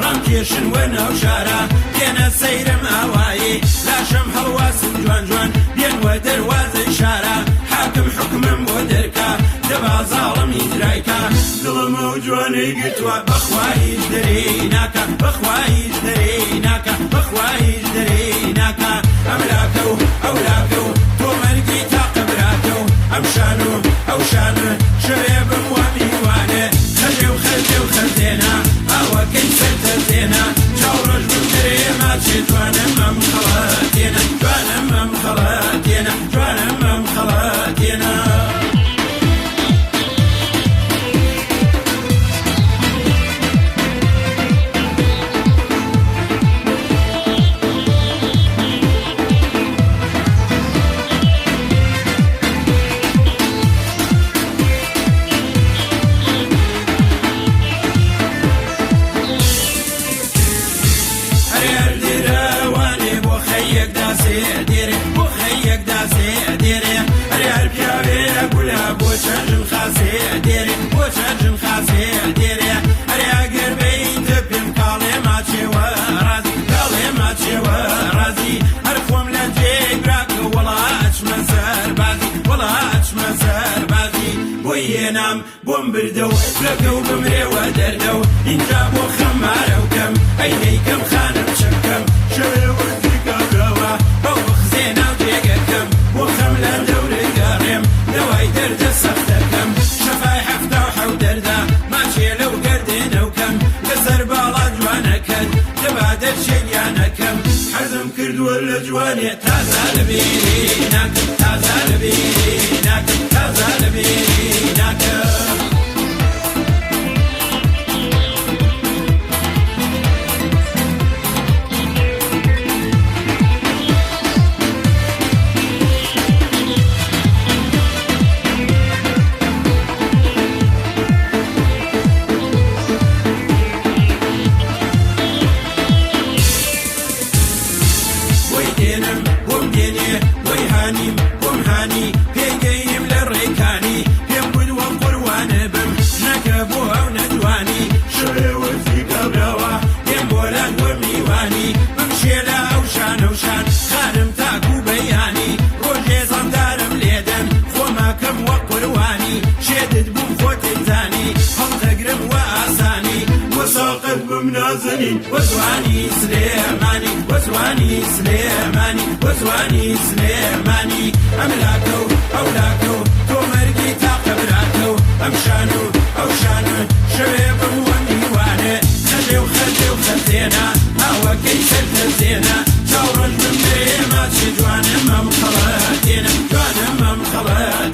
ڕامکێشن وەناو شارە دێنە سەیرم ئاوایی لاشەم هەڵواسم جوان جوان دێنوە دەروازەی شارە حاکم حکمم بۆ دەرکا دەبا زاڵمی درایکە دڵم و جوانەی گرتووە بەخوایش دەرێی ناکە بەخوایش دەرێی ناکە بەخوایش دەرێی ناکە ئەملاکە و ئەولاکە و تۆ مەرگی تاقە براکە و ئەمشان و ئەوشانە شەوێ بم وا میوانێ خەجێ و خەجێ و خەزێنە ئاوەکەی سەرتەزێنە چاوڕۆژ بم دەرێ ماچێ جوانم ئەم خەڵەتێنە جوانم ئەم خەڵەتێنە جوانم ئەم خەڵەتێنە چەندم خاسێ دێرێ بۆ چەندم خاسێ دێرێ ئەرێ ئەگەر بەیتە پێم کاڵێ ماچێوە ڕازی کاڵێ ماچێوە ڕازی هەر خۆم لە جێگراکە وەڵا ئەچمە سەربازی وەڵا ئەچمە سەربازی بۆی هێنام بۆم بردە و لەکە و بمرێوە دەردە و ئینجا بۆ خەمارە و کەم ئەی هەیکەم خانم چەکەم شەوێ وەرزی کابراوە بەو بخزێنا و جێگەکەم بۆ خەم لە دەورەی گەڕێم دەوای دەردە سەختەکەم شەفای هەفتە و حەو دەردا ماچێ لەو گەردێنەوکەم لەسەر باڵا جوانەکەت دەبا دەرچێنیانەکەم حەزم کردووە لە جوانێ تازا لە بێری ناکەم تازا لە بێری ناکەم تازا لە بێری ناکەم وزواني سليماني وزواني سليماني وزواني سليماني أملاكو أولاكو تو مرقي تاقبراكو أمشانو أوشانو شباب وميواني خلي وخلي وخلينا هوا كي سلتزينا شاورج من بيه ما تشي جوانا مم خلاتينا جوانا مم خلاتينا